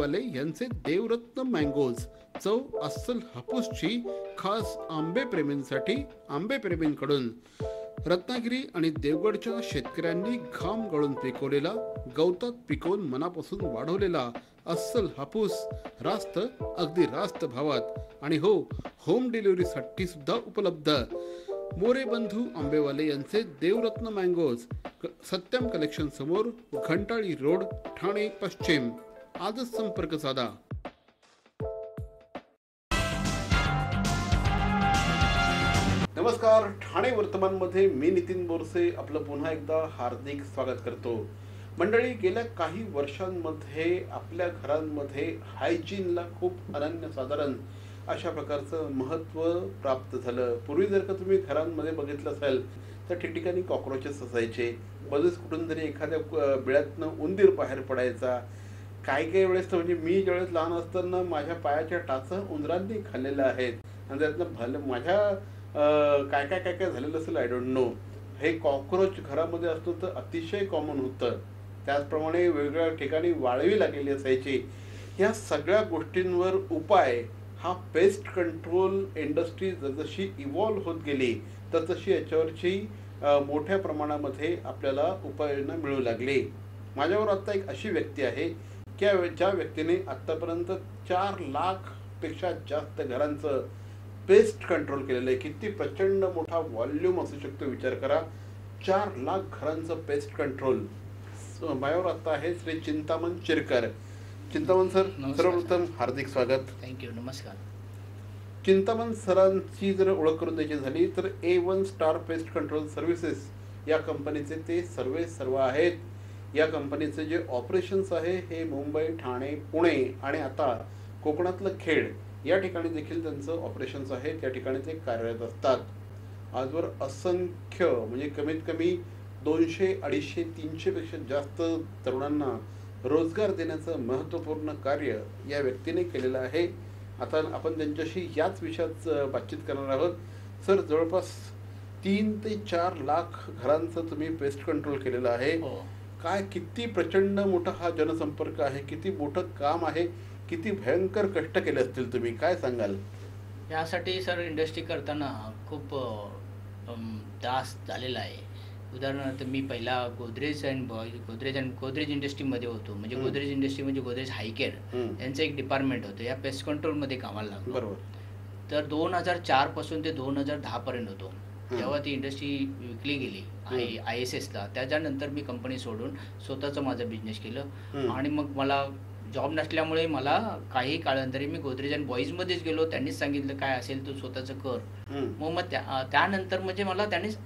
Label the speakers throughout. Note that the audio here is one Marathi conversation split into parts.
Speaker 1: आंबेवाले यांचे देवरत्न मँगोज, चव अस्सल हापूसची, खास आंबेप्रेमींसाठी, आंबेप्रेमींकडून. रत्नागिरी आणि देवगडच्या शेतकऱ्यांनी घाम गळून पिकवलेला, गवतात पिकवून मनापासून वाढवलेला अस्सल हापूस, रास्त, अगदी रास्त भावात. आणि हो, होम डिलिव्हरीसाठी सुद्धा उपलब्ध. मोरे बंधू आंबेवाले यांचे देवरत्न मँगोज, सत्यम कलेक्शन समोर, घंटाळी रोड, ठाणे पश्चिम. आजच संपर्क साधा. नमस्कार. ठाणे वर्तमानमध्ये मी नितीन बोरसे आपलं पुन्हा एकदा हार्दिक स्वागत करतो. मंडळी, गेल्या काही वर्षांमध्ये आपल्या घरांमध्ये हायजीनला खूप अनन्यसाधारण अशा प्रकारचं महत्त्व प्राप्त झालं. पूर्वी जर का तुम्ही घरांमध्ये बघितलं असेल तर ठिकठिकाणी कॉक्रोचेस असायचे, बरेच कुठून तरी एखाद्या बिळातनं उंदीर बाहेर पडायचा. काही वेळेस तर म्हणजे मी ज्यावेळेस लहान असताना माझ्या पायाच्या टाचं उंदरांनी खाल्लेल्या आहेत आणि त्यातनं माझ्या काय काय काय काय झालेलं असेल, आय डोंट नो. हे कॉक्रोच घरामध्ये असतो तर अतिशय कॉमन होतं. त्याचप्रमाणे वेगवेगळ्या ठिकाणी वाळवी लागलेली असायची. या सगळ्या गोष्टींवर उपाय हा पेस्ट कंट्रोल इंडस्ट्री जसजशी इव्हॉल्व्ह होत गेली तसतशी याच्यावरची मोठ्या प्रमाणामध्ये आपल्याला उपाययोजना मिळू लागली. माझ्यावर आत्ता एक अशी व्यक्ती आहे की ज्या व्यक्तीने आत्तापर्यंत 4 लाखपेक्षा जास्त घरांचं पेस्ट कंट्रोल केलेलं आहे. किती प्रचंड मोठा व्हॉल्यूम असू शकतो विचार करा. 4 लाख घरांचं पेस्ट कंट्रोल. माझ्यावर आत्ता आहे श्री चिंतामण चिरकर. चिंतामण सर, सर्वप्रथम हार्दिक स्वागत.
Speaker 2: थँक्यू. नमस्कार.
Speaker 1: चिंतामण सरांची जर ओळख करून द्यायची झाली तर A1 star pest control services या कंपनीचे ते सर्व आहेत. या कंपनीचे जे ऑपरेशन्स आहे हे मुंबई, ठाणे, पुणे आणि आता कोकणातलं खेड या ठिकाणी देखील त्यांचं ऑपरेशन्स आहे. त्या ठिकाणी ते कार्यरत असतात. आजवर असंख्य म्हणजे कमीत कमी 200, 250, 300 पेक्षा जास्त तरुणांना रोजगार देण्याचं महत्त्वपूर्ण कार्य या व्यक्तीने केलेलं आहे. आता आपण त्यांच्याशी याच विषयात बातचीत करणार आहोत. सर, जवळपास 3 ते 4 लाख घरांचं तुम्ही पेस्ट कंट्रोल केलेलं आहे. काय किती प्रचंड मोठा हा जनसंपर्क आहे, किती मोठं काम आहे, किती भयंकर कष्ट केले असतील तुम्ही, काय सांगाल?
Speaker 2: यासाठी सर इंडस्ट्री करताना खूप त्रास झालेला आहे. उदाहरणार्थ मी पहिला गोदरेज इंडस्ट्रीमध्ये होतो. म्हणजे गोदरेज इंडस्ट्री म्हणजे गोदरेज हायकेअर यांचं एक डिपार्टमेंट होतं. या पेस्ट कंट्रोलमध्ये कामाला लागलो.
Speaker 1: बरोबर.
Speaker 2: तर 2004 पासून ते 2010 पर्यंत होतो. जेव्हा ती इंडस्ट्री विकली गेली ISSला, त्याच्यानंतर मी कंपनी सोडून स्वतःचं माझं बिझनेस केलं. आणि मग मला जॉब नसल्यामुळे मला काही काळानंतर मी गोदरेज अँड बॉईजमध्येच गेलो. त्यांनीच सांगितलं काय असेल तू स्वतःचं कर. मग त्यानंतर म्हणजे मला त्यांनीच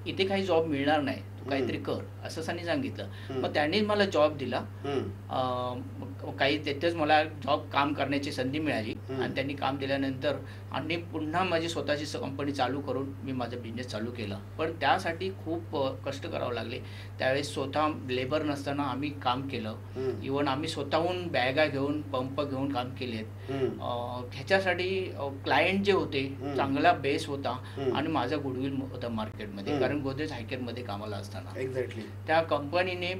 Speaker 2: इथे काही जॉब मिळणार नाही, तू काहीतरी कर असं त्यांनी सांगितलं. मग त्यांनीच मला जॉब दिला. काही तिथेच मला काम करण्याची संधी मिळाली आणि त्यांनी काम दिल्यानंतर आणि पुन्हा माझी स्वतःची कंपनी चालू करून मी माझा बिझनेस चालू केला. पण त्यासाठी खूप कष्ट करावं लागले. त्यावेळेस स्वतः लेबर नसताना आम्ही काम केलं. इव्हन आम्ही स्वतःहून बॅगा घेऊन, पंप घेऊन काम केलेत. ह्याच्यासाठी क्लायंट जे होते चांगला बेस होता आणि माझा गुडविल होता मार्केटमध्ये. कारण गोदरेज हायकेअरमध्ये कामाला असताना
Speaker 1: एक्झॅक्टली
Speaker 2: त्या कंपनीने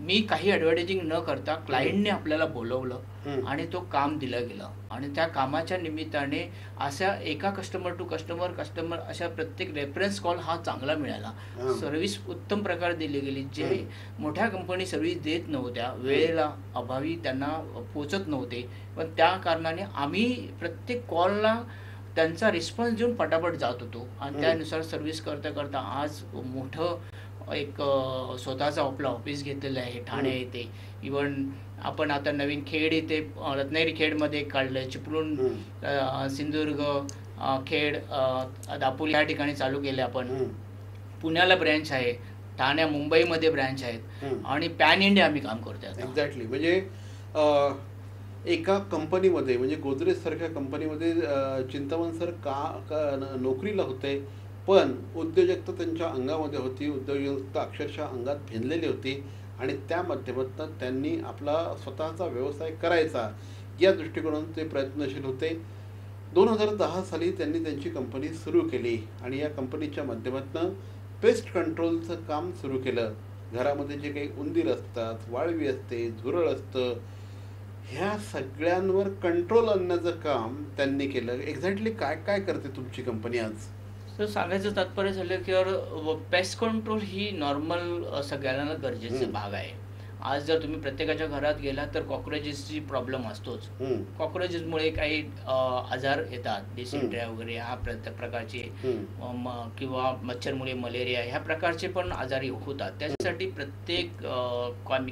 Speaker 2: मी काही ॲडव्हर्टायझिंग न करता क्लायंटने आपल्याला बोलवलं आणि तो काम दिलं गेलं. आणि त्या कामाच्या निमित्ताने अशा एका कस्टमर टू कस्टमर अशा प्रत्येक रेफरन्स कॉल हा चांगला मिळाला. सर्व्हिस उत्तम प्रकारे दिली गेली. जे मोठ्या कंपनी सर्व्हिस देत नव्हत्या, वेळेला अभावी त्यांना पोचत नव्हते, पण त्या कारणाने आम्ही प्रत्येक कॉलला त्यांचा रिस्पॉन्स देऊन पटापट जात होतो. आणि त्यानुसार सर्व्हिस करता करता आज मोठं एक स्वतःचं आपलं ऑफिस घेतलेलं आहे ठाणे येथे. इव्हन आपण आता नवीन खेड इथे रत्नागिरी खेडमध्ये काढलं, चिपळूण, सिंधुदुर्ग, खेड, दापोली या ठिकाणी चालू केले आपण. पुण्याला ब्रँच आहे, ठाणे, मुंबईमध्ये ब्रँच आहेत आणि पॅन इंडिया आम्ही काम करतोय.
Speaker 1: एक्झॅक्टली. म्हणजे एका कंपनीमध्ये म्हणजे गोदरेज सारख्या कंपनीमध्ये चिंतामण सर नोकरीला होते, पण उद्योजकता त्यांच्या अंगामध्ये होती. उद्योजकता अक्षरशः अंगात भिनलेली होती आणि त्या माध्यमातून त्यांनी आपला स्वतःचा व्यवसाय करायचा या दृष्टिकोनातून ते प्रयत्नशील होते. 2010 साली त्यांनी त्यांची कंपनी सुरू केली आणि या कंपनीच्या माध्यमातून पेस्ट कंट्रोलचं काम सुरू केलं. घरामध्ये जे काही उंदीर असतात, वाळवी असते, झुरळ असतं, ह्या सगळ्यांवर कंट्रोल आणण्याचं काम त्यांनी केलं. एक्झॅक्टली काय काय करते तुमची कंपनी आज?
Speaker 2: तर सांगायचं तात्पर्य झालं की पेस्ट कंट्रोल ही नॉर्मल सगळ्यांना गरजेचा भाग आहे. आज जर तुम्ही प्रत्येकाच्या घरात गेला तर कॉक्रोचेसची प्रॉब्लेम असतोच. कॉक्रोचेसमुळे काही आजार येतात, डिसेंट्रिया वगैरे ह्या प्रकारचे किंवा मच्छरमुळे मलेरिया ह्या प्रकारचे पण आजारी होतात. त्याच्यासाठी प्रत्येक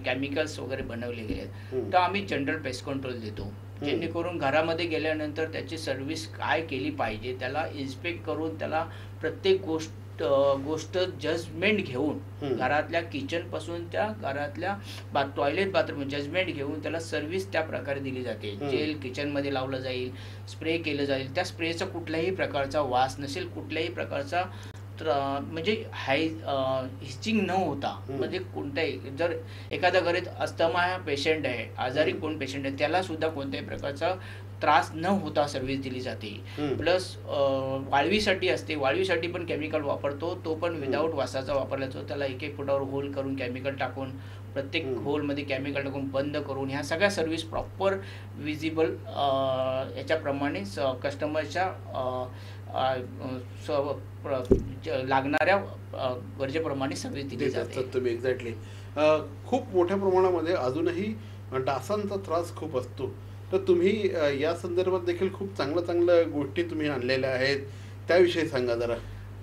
Speaker 2: केमिकल्स वगैरे बनवले गेले आहेत. तर आम्ही जनरल पेस्ट कंट्रोल देतो, जेणेकरून घरामध्ये गेल्यानंतर त्याची सर्व्हिस काय केली पाहिजे, त्याला इन्स्पेक्ट करून त्याला प्रत्येक गोष्ट जजमेंट घेऊन घरातल्या किचन पासून त्या घरातल्या टॉयलेट बाथरूम जजमेंट घेऊन त्याला सर्व्हिस त्या प्रकारे दिली जाते. जेल किचन मध्ये लावलं जाईल, स्प्रे केलं जाईल, त्या स्प्रेचा कुठल्याही प्रकारचा वास नसेल, कुठल्याही प्रकारचा म्हणजे हिचिंग न होता. म्हणजे कोणत्याही जर एखाद्या घरात अस्थमा पेशंट आहे, आजारी कोण पेशंट आहे, त्याला सुद्धा कोणत्याही प्रकारचा त्रास न होता सर्व्हिस दिली जाते. प्लस वाळवीसाठी असते, वाळवीसाठी पण केमिकल वापरतो, तो पण विदाऊट वासाचा वापरला जातो. त्याला 1-1 फुटावर होल करून केमिकल टाकून, प्रत्येक होलमध्ये केमिकल टाकून बंद करून ह्या सगळ्या सर्व्हिस प्रॉपर विजिबल याच्याप्रमाणे कस्टमरच्या लागणाऱ्या गरजेप्रमाणे सर्व्हिस दिली जाते.
Speaker 1: तुम्ही एक्झॅक्टली खूप मोठ्या प्रमाणामध्ये अजूनही डासांचा त्रास खूप असतो. तर तुम्ही या संदर्भात देखील खूप चांगल्या गोष्टी तुम्ही आणलेल्या आहेत, त्याविषयी सांगा जरा.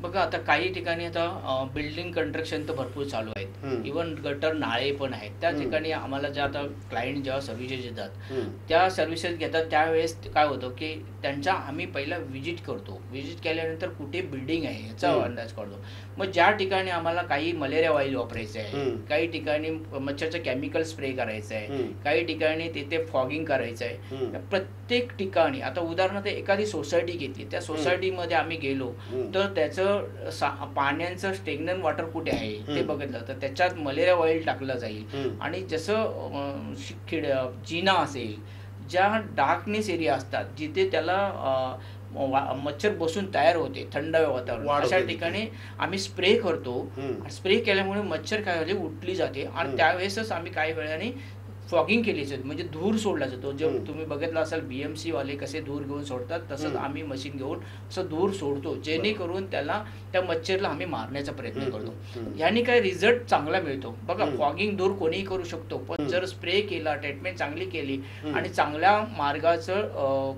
Speaker 2: बघा, आता काही ठिकाणी आता बिल्डिंग कंस्ट्रक्शन तर भरपूर चालू आहेत, इव्हन गटर नाळे पण आहेत. त्या ठिकाणी आम्हाला ज्या आता क्लायंट जेव्हा सर्व्हिसेस येतात, त्या सर्व्हिसेस घेतात त्यावेळेस काय होतं की त्यांच्या आम्ही पहिला विजिट करतो. विजिट केल्यानंतर कुठे बिल्डिंग आहे याचा अंदाज काढतो. मग ज्या ठिकाणी आम्हाला काही मलेरिया ऑइल वापरायचं आहे, काही ठिकाणी मच्छरचं केमिकल स्प्रे करायचं आहे, काही ठिकाणी तिथे फॉगिंग करायचं आहे. प्रत्येक ठिकाणी आता उदाहरणार्थ एखादी सोसायटी घेतली, त्या सोसायटीमध्ये आम्ही गेलो तर त्याचं पाण्याचं स्टेग्नंट वॉटर कुठे आहे ते बघितलं तर त्याच्यात मलेरिया ऑइल टाकलं जाईल. आणि जसं जिना असेल, ज्या डार्कनेस एरिया असतात जिथे त्याला मच्छर बसून तयार होते थंड वातावरण, अशा ठिकाणी आम्ही स्प्रे करतो. स्प्रे केल्यामुळे मच्छर काय होते, उठली जाते. आणि त्यावेळेसच आम्ही काही वेळाने फॉगिंग केली जाते, म्हणजे धूर सोडला जातो. जे तुम्ही बघितलं असाल BMC वाले कसे धूर घेऊन सोडतात, तसंच आम्ही मशीन घेऊन असं धूर सोडतो, जेणेकरून त्या मच्छरला आम्ही मारण्याचा प्रयत्न करतो. याने काय रिझल्ट चांगला मिळतो. बघा, फॉगिंग धूर कोणीही करू शकतो, पण जर स्प्रे केला, ट्रीटमेंट चांगली केली आणि चांगल्या मार्गाचं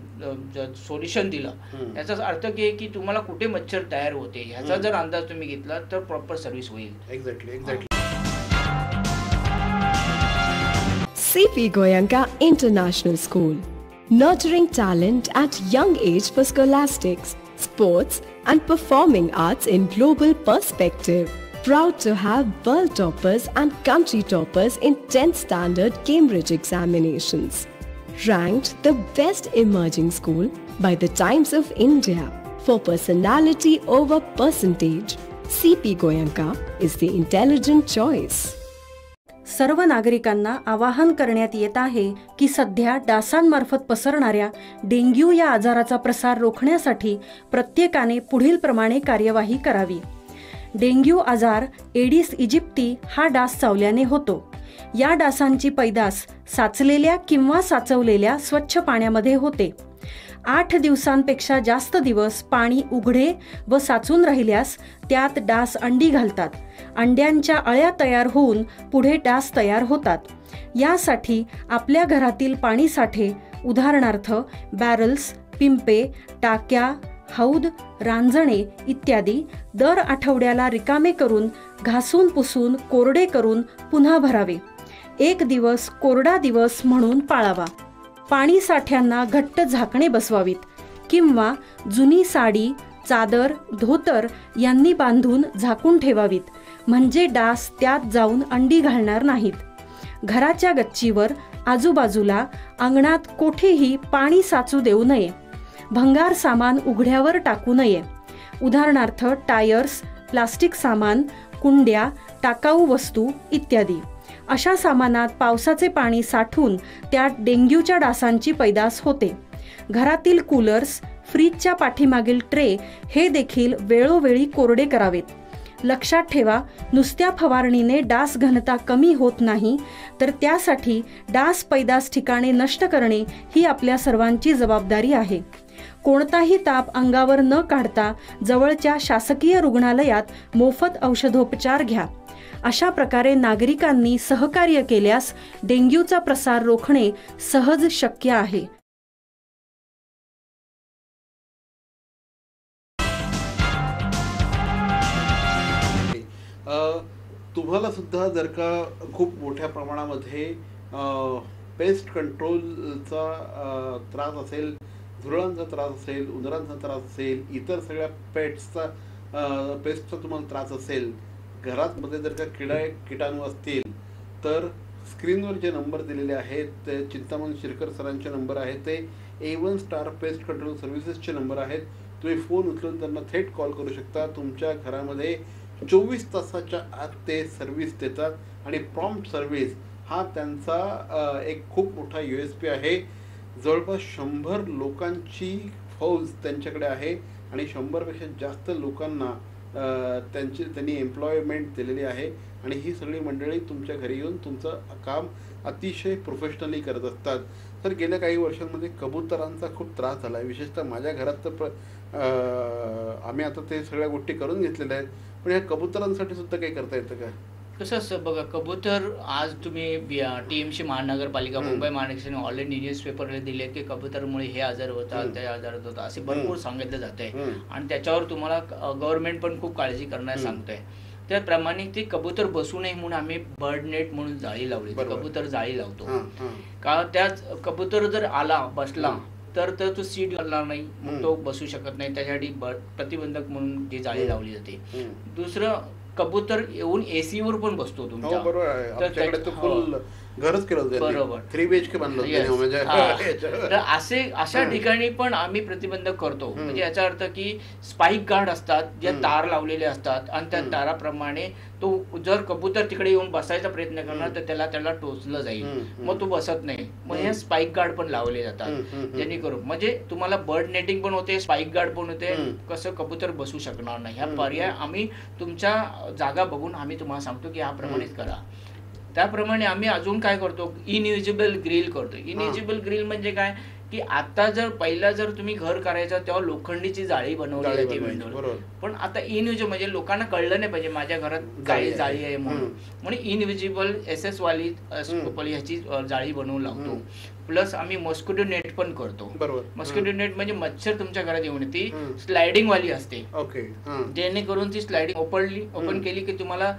Speaker 2: सोल्युशन दिलं, याचा अर्थ की तुम्हाला कुठे मच्छर तयार होते ह्याचा जर अंदाज तुम्ही घेतला तर प्रॉपर सर्व्हिस होईल.
Speaker 1: Exactly.
Speaker 3: CP Goenka International School, nurturing talent at young age for scholastics, sports and performing arts in global perspective. Proud to have world toppers and country toppers in 10th standard Cambridge examinations. Ranked the best emerging school by the Times of India for personality over percentage. CP Goenka is the intelligent choice.
Speaker 4: सर्व नागरिकांना आवाहन करण्यात येत आहे की सध्या डासांमार्फत पसरणाऱ्या डेंग्यू या आजाराचा प्रसार रोखण्यासाठी प्रत्येकाने पुढील प्रमाणे कार्यवाही करावी. डेंग्यू आजार एडिस इजिप्ती हा डास चावल्याने होतो. या डासांची पैदास साचलेल्या किंवा साचवलेल्या स्वच्छ पाण्यामध्ये होते. 8 दिवसांपेक्षा जास्त दिवस पाणी उघडे व साचून राहिल्यास त्यात डास अंडी घालतात. अंड्यांच्या अळ्या तयार होऊन पुढे डास तयार होतात. यासाठी आपल्या घरातील पाणी साठे, उदाहरणार्थ बॅरल्स, पिंपे, टाक्या, हौद, रांजणे इत्यादी दर आठवड्याला रिकामे करून घासून पुसून कोरडे करून पुन्हा भरावे. 1 दिवस कोरडा दिवस म्हणून पाळावा. पाणी साठ्यांना घट्ट झाकणे बसवावीत किंवा जुनी साडी, चादर, धोतर यांनी बांधून झाकून ठेवावीत, म्हणजे डास त्यात जाऊन अंडी घालणार नाहीत. घराच्या गच्चीवर, आजूबाजूला, अंगणात कोठेही पाणी साचू देऊ नये. भंगार सामान उघड्यावर टाकू नये, उदाहरणार्थ टायर्स, प्लास्टिक सामान, कुंड्या, टाकाऊ वस्तू इत्यादी. अशा सामानात पावसाचे पाणी साठून त्यात डेंग्यूच्या डासांची पैदास होते. घरातील कूलर्स, फ्रीजच्या पाठीमागील ट्रे हे देखील वेळोवेळी कोरडे करावेत. लक्षात ठेवा, नुसत्या फवारणीने डास घनता कमी होत नाही, तर त्यासाठी डास पैदास ठिकाणे नष्ट करणे ही आपल्या सर्वांची जबाबदारी आहे. कोणताही ताप अंगावर न काढता जवळच्या शासकीय रुग्णालयात मोफत औषधोपचार घ्या. अशा प्रकारे नागरिकांनी सहकार्य केल्यास डेंग्यूचा प्रसार रोखणे सहज शक्य आहे.
Speaker 1: तुम्हाला सुद्धा जर का खूप मोठ्या प्रमाणामध्ये पेस्ट कंट्रोलचा त्रास असेल, झुरळांचा त्रास असेल, उंदरांचा त्रास असेल, इतर सगळ्या पेस्टचा तुम्हाला त्रास असेल, घरात मध्ये जर का किटाणू असतील, तर स्क्रीनवर जे नंबर दिलेले आहेत ते चिंतामण शिरकर सरांचे नंबर आहेत, ते A1 स्टार पेस्ट कंट्रोल सर्व्हिसेसचे नंबर आहेत. तुम्ही फोन उचलून त्यांना थेट कॉल करू शकता. तुमच्या घरामध्ये 24 तासाच्या आत ते सर्व्हिस देतात आणि प्रॉम्प्ट सर्व्हिस हा त्यांचा एक खूप मोठा USP आहे. जवळपास 100 लोकांची फौज त्यांच्याकडे आहे आणि 100पेक्षा जास्त लोकांना त्यांनी एम्प्लॉयमेंट दिलेली आहे आणि ही सगळी मंडळी तुमच्या घरी येऊन तुमचं काम अतिशय प्रोफेशनली करत असतात. तर गेल्या काही वर्षांमध्ये कबुतरांचा खूप त्रास झाला आहे. विशेषतः माझ्या घरात तर आम्ही आता ते सगळ्या गोष्टी करून घेतलेल्या आहेत, पण ह्या कबुतरांसाठी सुद्धा काही करता येतं का?
Speaker 2: कसं असतं बघा, कबूतर आज तुम्ही TMC महानगरपालिका, मुंबई महानगरपालिकेने ऑलरेडी न्यूजपेपरला दिले की कबूतरमुळे हे आजार होतात, ते आजार होतात, असे भरपूर सांगितलं जात आहे आणि त्याच्यावर तुम्हाला गव्हर्नमेंट पण खूप काळजी करण्यास सांगतंय. त्याप्रमाणे ते कबूतर बसू नये म्हणून आम्ही बर्ड नेट म्हणून जाळी लावली, कबूतर जाळी लावतो. का त्याच कबूतर जर आला बसला तर तो सीट घालणार नाही, मग तो बसू शकत नाही, त्यासाठी प्रतिबंधक म्हणून जी जाळी लावली जाते. दुसरं, कबूतर येऊन AC वर पण बसतो तुमच्या.
Speaker 1: घरच केलं
Speaker 2: बरोबर,
Speaker 1: 3 BHK बांधलं.
Speaker 2: तर अशा ठिकाणी पण आम्ही प्रतिबंधक करतो. म्हणजे याचा अर्थ की स्पाइक गार्ड असतात जे तार लावलेले असतात आणि त्या ताराप्रमाणे तो जर कबूतर तिकडे येऊन बसायचा प्रयत्न करणार तर त्याला टोचलं जाईल, मग तो बसत नाही. मग हे स्पाइक गार्ड पण लावले जातात जेणेकरून म्हणजे तुम्हाला बर्ड नेटिंग पण होते, स्पाइक गार्ड पण होते, कसं कबूतर बसू शकणार नाही. ह्या पर्याय आम्ही तुमच्या जागा बघून आम्ही तुम्हाला सांगतो की ह्याप्रमाणेच करा. त्याप्रमाणे आम्ही अजून काय करतो, इनयुजेबल ग्रिल करतो. इनयुजेबल ग्रिल म्हणजे काय की आता पहिला जर तुम्ही घर करायचं तेव्हा लोखंडीची जाळी बनवली जाते विंडोवर, पण आता इनयुजेबल म्हणजे लोकांना कळलं नाही पाहिजे माझ्या घरात काय जाळी आहे म्हणून इनयुजेबल SS वाली ह्याची जाळी बनवून लावतो. प्लस आम्ही मॉस्किटो नेट पण करतो. मॉस्किटो नेट म्हणजे मच्छर तुमच्या घरात येऊन ती स्लायडिंग वाली असते, जेणेकरून ती स्लायडिंग ओपन केली की तुम्हाला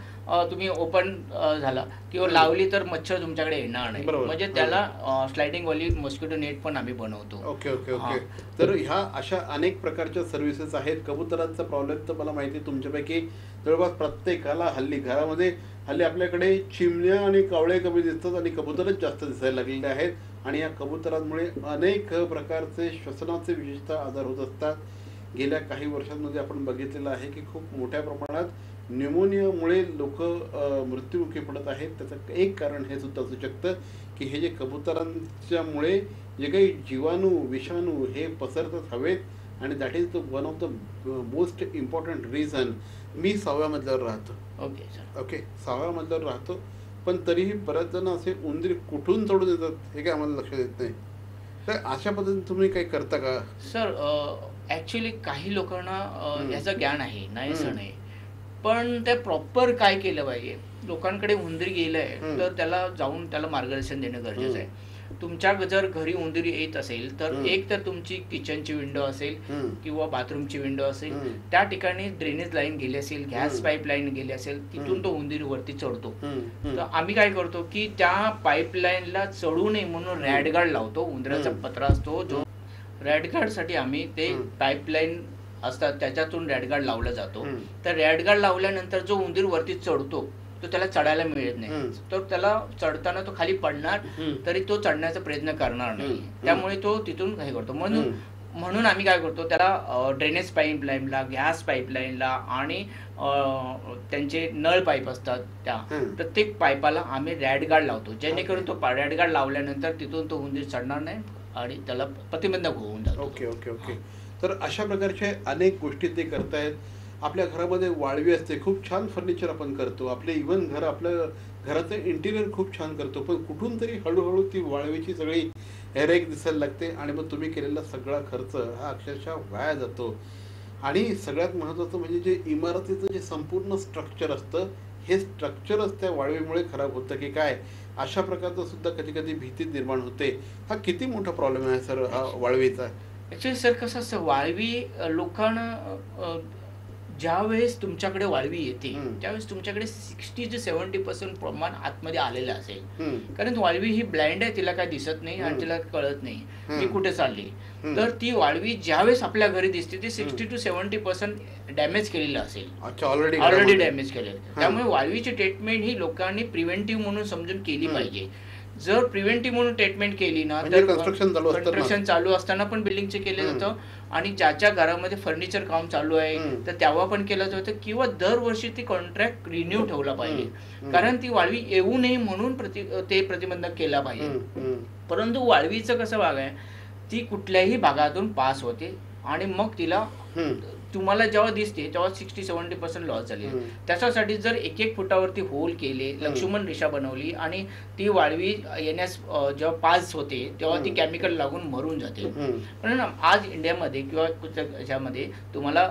Speaker 2: तुम्ही ओपन झाला किंवा लावली तर मच्छर तुमच्याकडे येणार नाही. म्हणजे त्याला स्लायडिंग वाली मॉस्किटो नेट पण आम्ही बनवतो.
Speaker 1: Okay okay okay. तर ह्या अशा अनेक प्रकारच्या सर्व्हिसेस आहेत. कबुतरांचा प्रॉब्लेम तर मला माहिती आहे तुमच्यापैकी जवळपास प्रत्येकाला हल्ली आपल्याकडे चिमण्या आणि कावळे कमी दिसतात आणि कबुतरच जास्त दिसायला लागलेले आहेत आणि या कबुतरांमुळे अनेक प्रकारचे श्वसनाचे विशेषतः आजार होत असतात. गेल्या काही वर्षांमध्ये आपण बघितलेलं आहे की खूप मोठ्या प्रमाणात न्यूमोनियामुळे लोक मृत्युमुखी पडत आहेत. त्याचं एक कारण हे सुद्धा असू शकतं की हे जे कबुतरांच्यामुळे जे काही जीवाणू विषाणू हे पसरतात हवेत आणि that is the one of the most important reason. मी 6व्या मजल्यावर राहतो. ओके 6व्या मजल्यावर राहतो, पण तरीही बऱ्याच जण असे उंदीर कुठून चढून येतात हे काय आम्हाला लक्षात येत नाही. तर अशा पद्धतीने तुम्ही काही करता का?
Speaker 2: सर ऍक्च्युली काही लोकांना याचं ज्ञान आहे, नाही असं नाही, पण ते प्रॉपर काय केलं पाहिजे. लोकांकडे उंदीर गेलंय तर त्याला मार्गदर्शन देणं गरजेचं आहे. तुमच्या जर घरी उंदीर येत असेल तर एक तर तुमची किचनची विंडो असेल किंवा बाथरूमची विंडो असेल, त्या ठिकाणी ड्रेनेज लाईन गेली असेल, गॅस पाईपलाईन गेली असेल, तिथून तो उंदीर वरती चढतो. तर आम्ही काय करतो की त्या पाईपलाईनला चढू नये म्हणून रॅडगार्ड लावतो. उंदराचा पत्रा असतो जो रॅडगार्ड साठी आम्ही ते पाईपलाईन असतात त्याच्यातून रॅडगार्ड लावला जातो. तर रॅडगार्ड लावल्यानंतर जो उंदीर वरती चढतो तो त्याला चढायला मिळत नाही, तर त्याला चढताना तो खाली पडणार तरी तो चढण्याचा प्रयत्न करणार नाही. त्यामुळे तो तिथून हे करतो. म्हणून आम्ही काय करतो, त्याला ड्रेनेज पाईपलाईनला, गॅस पाईपलाईनला आणि त्यांचे नळ पाईप असतात त्या प्रत्येक पाईपाला आम्ही रॅडगार्ड लावतो, जेणेकरून तो रॅडगार्ड लावल्यानंतर तिथून तो उंदीर चढणार नाही आणि त्याला प्रतिबंधक होऊन जातो.
Speaker 1: Okay okay okay. तर अशा प्रकारचे अनेक गोष्टी ते करतायत. आपल्या घरामध्ये वाळवी असते, खूप छान फर्निचर आपण करतो, आपले इव्हन आपलं घराचं इंटिरियर खूप छान करतो, पण कुठून तरी हळूहळू ती वाळवीची सगळी हेरेक दिसायला लागते आणि मग तुम्ही केलेला सगळा खर्च हा अक्षरशः वाया जातो. आणि सगळ्यात महत्त्वाचं म्हणजे जे इमारतीचं जे संपूर्ण स्ट्रक्चर असतं, हे स्ट्रक्चरच त्या वाळवीमुळे खराब होतं की काय, अशा प्रकारचं सुद्धा कधी कधी भीती निर्माण होते. हा किती मोठा प्रॉब्लेम आहे सर हा वाळवीचा.
Speaker 2: ॲक्च्युली सर कसं असतं, वाळवी लोकांना ज्यावेळेस तुमच्याकडे वाळवी येते त्यावेळेस तुमच्याकडे 60 ते 70% प्रमाण आतमध्ये आलेलं असेल. कारण वाळवी ही ब्लाइंड आहे, तिला काय दिसत नाही आणि तिला कळत नाही मी कुठे चालली. तर ती वाळवी ज्यावेळेस आपल्या घरी दिसते ती 60 to 70% डॅमेज केलेलं असेल, ऑलरेडी डॅमेज केलेलं. त्यामुळे वाळवीची ट्रीटमेंट ही लोकांनी प्रिव्हेंटिव्ह म्हणून समजून केली पाहिजे. जर प्रिव्हेंटिव्ह म्हणून ट्रीटमेंट केली ना तर कन्स्ट्रक्शन चालू असताना पण बिल्डिंगचे केलं जातं आणि ज्याच्या घरामध्ये फर्निचर काम चालू आहे तर तेव्हा पण केलं जातं, किंवा दरवर्षी ती कॉन्ट्रॅक्ट रिन्यू ठेवला पाहिजे. कारण ती वाळवी येऊ नये म्हणून ते प्रतिबंधक केला पाहिजे. परंतु वाळवीचं कसं भाग आहे, ती कुठल्याही भागातून पास होते आणि मग तिला तुम्हाला जेव्हा दिसते तेव्हा 60-70% लॉस झाली. त्याच्यासाठी जर 1-1 फुटावरती होल केले, लक्ष्मण रेषा बनवली आणि ती वाळवी येण्यास जेव्हा पास होते तेव्हा ती केमिकल लागून मरून जाते. पण आज इंडियामध्ये किंवा ह्याच्यामध्ये तुम्हाला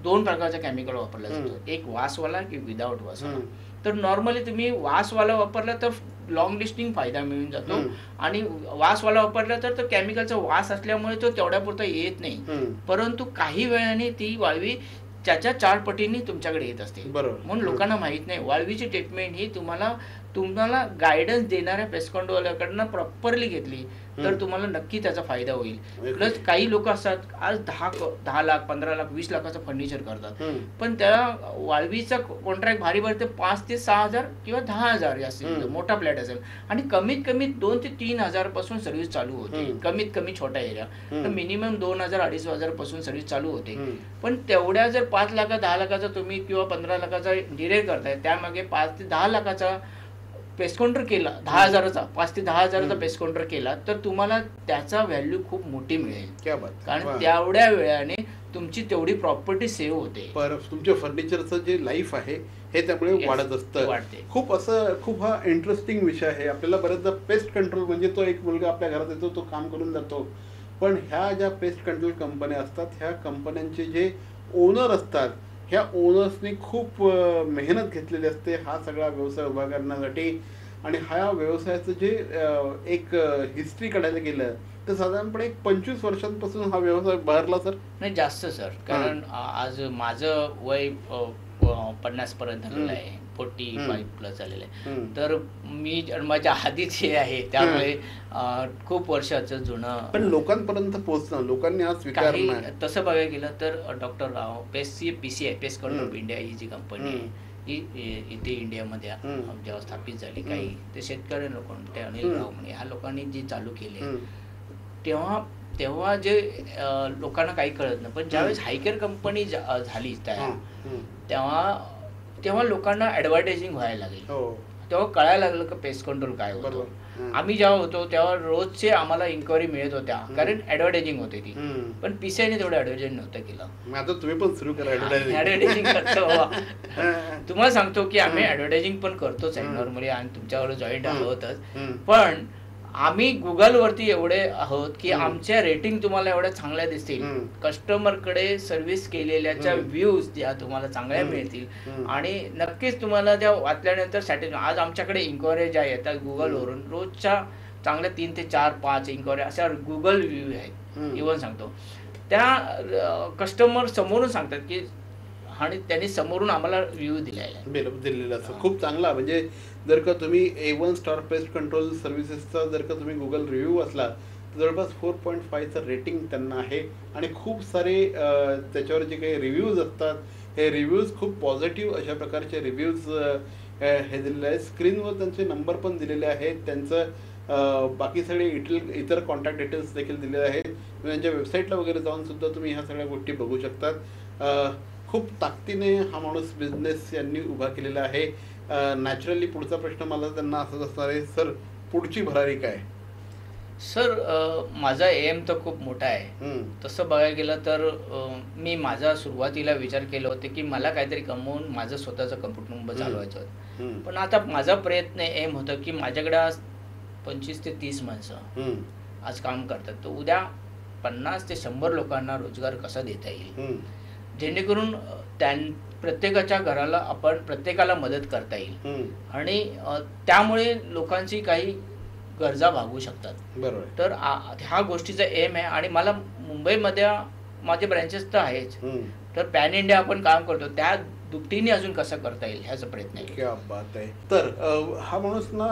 Speaker 2: 2 प्रकारचा केमिकल वापरला जातो, एक वासवाला की विदाउट वासवाला. तर नॉर्मली तुम्ही वासवाला वापरला तर लॉंग लिस्टिंग फायदा मिळून जातो आणि वासवाला वापरला तर तो केमिकलचा वास असल्यामुळे तो तेवढ्यापुरता येत नाही. परंतु काही वेळाने ती वाळवी त्याच्या 4 पटीने तुमच्याकडे येत असते. म्हणून लोकांना माहित नाही वाळवीची ट्रीटमेंट ही तुम्हाला गायडन्स देणाऱ्या पेस्ट कंट्रोलवाल्याकडनं प्रॉपरली घेतली तर तुम्हाला नक्की त्याचा फायदा होईल. प्लस काही लोक असतात आज 10 लाख 15 लाख 20 लाखाचं फर्निचर करतात, पण त्या वाळवीचा कॉन्ट्रॅक्ट भारी भरते 5 ते 6 हजार किंवा 10 हजार जास्त मोठा फ्लॅट असेल आणि कमीत कमी 2 ते 3 हजार पासून सर्व्हिस चालू होते. कमीत कमी छोटा एरिया तर मिनिमम 2,000-2,500 हजार पासून सर्व्हिस चालू होते. पण तेवढ्या जर 5 लाख 10 लाखाचा तुम्ही किंवा 15 लाखाचा इंटिरियर करताय, त्यामागे 5 ते 10 लाखाचा पेस्ट काउंटर केला, 10,000चा 5 ते 10,000चा पेस्ट काउंटर केला तर तुम्हाला त्याचा व्हॅल्यू खूप मोठी मिळेल. कारण तेवढ्या वेळाने तुमची तेवढी प्रॉपर्टी सेव्ह होते.
Speaker 1: तुमच्या फर्निचरचं जे लाईफ आहे हे त्यामुळे वाढत असतं. खूप हा इंटरेस्टिंग विषय आहे. आपल्याला बरेचदा पेस्ट कंट्रोल म्हणजे तो एक मुलगा आपल्या घरात येतो, तो काम करून जातो, पण ह्या ज्या पेस्ट कंट्रोल कंपन्या असतात, ह्या कंपन्यांचे जे ओनर असतात, ह्या ओनर्सनी खूप मेहनत घेतलेली असते हा सगळा व्यवसाय उभा करण्यासाठी. आणि ह्या व्यवसायाचं जे एक हिस्ट्री काढायला गेलं तर साधारणपणे 25 वर्षांपासून हा व्यवसाय बहरला सर.
Speaker 2: नाही जास्त सर, कारण आज माझं वय 50 पर्यंत झालेलं आहे, 45+ झालेलं आहे. तर मी जन्माच्या आधीच हे आहे, त्यामुळे खूप वर्षाचं जुनं
Speaker 1: पण लोकांपर्यंत पोहोचणं, लोकांनी आज स्वीकारणं.
Speaker 2: तसं बघायला गेलं तर doctor Rao PCI pest control of India ही जी कंपनी आहे ही इथे इंडियामध्ये जेव्हा स्थापित झाली, काही ते शेतकरी लोक ते अनिल राव म्हणे ह्या लोकांनी जी चालू केले तेव्हा जे लोकांना काही कळत नाही. पण ज्यावेळेस हायकेअर कंपनी झाली तेव्हा लोकांना ॲडव्हर्टायझिंग व्हायला लागली, तेव्हा कळायला लागलं की पेस्ट कंट्रोल काय होतं. आम्ही जेव्हा होतो तेव्हा रोजचे आम्हाला इन्क्वायरी मिळत होत्या, कारण ॲडव्हर्टायझिंग होते ती. पण PCIने तेवढं ॲडव्हर्टायझिंग नव्हतं केलं.
Speaker 1: आता तुम्ही पण सुरू करा
Speaker 2: ॲडव्हर्टायझिंग करतो. तुम्हाला सांगतो की आम्ही ॲडव्हर्टायझिंग पण करतोच आहे नॉर्मली, आणि तुमच्यावर जॉईंट आहोतच. पण आम्ही गुगलवरती एवढे आहोत की आमच्या रेटिंग तुम्हाला एवढ्या चांगल्या दिसतील, कस्टमरकडे सर्व्हिस केलेल्याच्या व्ह्यूज ज्या तुम्हाला चांगल्या मिळतील आणि नक्कीच तुम्हाला त्या वाचल्यानंतर सॅटिस्फाय. आज आमच्याकडे इन्क्वायरी ज्या येतात गुगलवरून रोजच्या चांगल्या 3 ते 4-5 इन्क्वायरी अशा गुगल व्ह्यू आहेत. इव्हन सांगतो त्या कस्टमर समोरून सांगतात की आणि त्यांनी समोरून आम्हाला रिव्ह्यू दिलेला
Speaker 1: असं खूप चांगला. म्हणजे जर का तुम्ही A1 स्टार पेस्ट कंट्रोल सर्व्हिसेसचा जर का तुम्ही गुगल रिव्ह्यू असला तर जवळपास 4.5चं रेटिंग त्यांना आहे आणि खूप सारे त्याच्यावर जे काही रिव्ह्यूज असतात हे रिव्ह्यूज खूप पॉझिटिव्ह अशा प्रकारचे रिव्ह्यूज हे दिलेले आहेत. स्क्रीनवर त्यांचे नंबर पण दिलेले आहेत, त्यांचं बाकी सगळे इतर कॉन्टॅक्ट डिटेल्स देखील दिलेले आहेत. त्यांच्या वेबसाईटला वगैरे जाऊन सुद्धा तुम्ही ह्या सगळ्या गोष्टी बघू शकतात. खूप ताकदीने हा माणूस बिझनेस यांनी उभा केलेला आहे. नॅचरली पुढचा प्रश्न मला त्यांना असंच असणार आहे, सर पुढची भरारी काय?
Speaker 2: सर माझा एम तर खूप मोठा आहे. तसं बघायला गेलं तर मी माझा सुरुवातीला विचार केला होता की मला काहीतरी कमवून माझं स्वतःचं कुटुंब चालवायचं होतं. पण आता माझा प्रयत्न एम होतं की माझ्याकडे आज 25 ते 30 माणसं आज काम करतात, तर उद्या 50 ते 100 लोकांना रोजगार कसा देता येईल, जेणेकरून प्रत्येकाच्या घराला आपण प्रत्येकाला मदत करता येईल आणि त्यामुळे लोकांची काही गरजा भागवू शकतात.
Speaker 1: बरोबर.
Speaker 2: तर ह्या गोष्टीचा एम आहे आणि मला मुंबईमध्ये माझे ब्रँचेस तर आहेच, तर पॅन इंडिया आपण काम करतो त्या दुपटीने अजून कसं करता येईल ह्याचा प्रयत्न आहे.
Speaker 1: क्या बात आहे. तर हा माणूस ना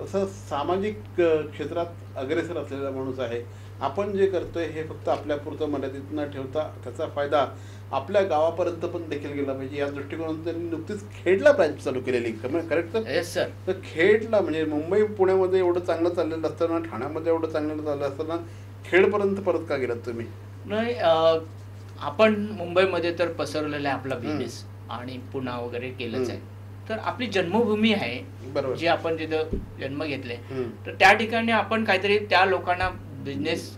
Speaker 1: असं सामाजिक क्षेत्रात अग्रेसर असलेला माणूस आहे. आपण जे करतोय हे फक्त आपल्यापुरतं मर्यादित न ठेवता त्याचा फायदा आपल्या गावापर्यंत पण देखील गेला पाहिजे या दृष्टिकोनातून त्यांनी नुकतीच खेडला ब्रँच चालू केलेली. Correct sir?
Speaker 2: Yes sir.
Speaker 1: तर खेडला म्हणजे मुंबई पुण्यामध्ये एवढं चांगलं चाललेलं असताना, ठाण्यामध्ये एवढं चांगलं चाललं असताना खेडपर्यंत परत का गेलात तुम्ही?
Speaker 2: नाही, आपण मुंबईमध्ये तर पसरलेला आहे आपला बिझनेस आणि पुणा वगैरे केलंच आहे. तर आपली जन्मभूमी आहे,
Speaker 1: बरोबर,
Speaker 2: जे आपण तिथं जन्म घेतले, तर त्या ठिकाणी आपण काहीतरी त्या लोकांना बिझनेस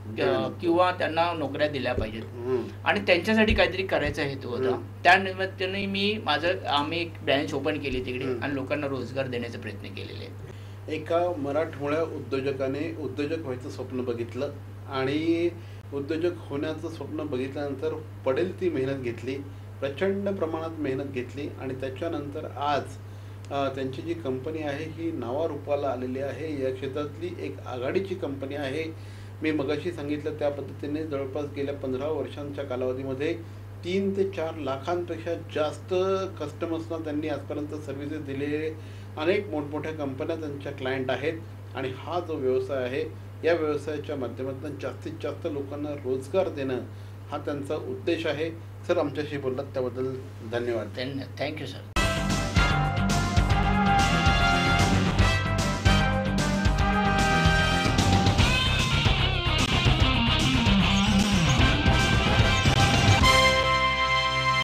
Speaker 2: किंवा त्यांना नोकऱ्या दिल्या पाहिजेत आणि त्यांच्यासाठी काहीतरी करायचा हेतू होता. त्या निमित्ताने आम्ही एक ब्रँच ओपन केली तिकडे आणि लोकांना रोजगार देण्याचे प्रयत्न केलेले.
Speaker 1: एका मराठमोळ्या उद्योजकाने उद्योजक व्हायचं स्वप्न बघितलं आणि उद्योजक होण्याचं स्वप्न बघितल्यानंतर पडेल ती मेहनत घेतली, प्रचंड प्रमाणात मेहनत घेतली आणि त्याच्यानंतर आज त्यांची जी कंपनी आहे ही नावारूपाला आलेली आहे. या क्षेत्रातली एक आघाडीची कंपनी आहे. मी मगाशी सांगितलं त्या पद्धतीने जवळपास गेल्या 15 वर्षांच्या कालावधीमध्ये 3 ते 4 लाखांपेक्षा जास्त कस्टमर्सना त्यांनी आजपर्यंत सर्व्हिसेस दिलेले अनेक मोठमोठ्या कंपन्या त्यांच्या क्लायंट आहेत आणि हा जो व्यवसाय आहे या व्यवसायाच्या माध्यमातून जास्तीत जास्त लोकांना रोजगार देणं हा त्यांचा उद्देश आहे. सर, आमच्याशी बोललात त्याबद्दल धन्यवाद.
Speaker 2: Thank you sir.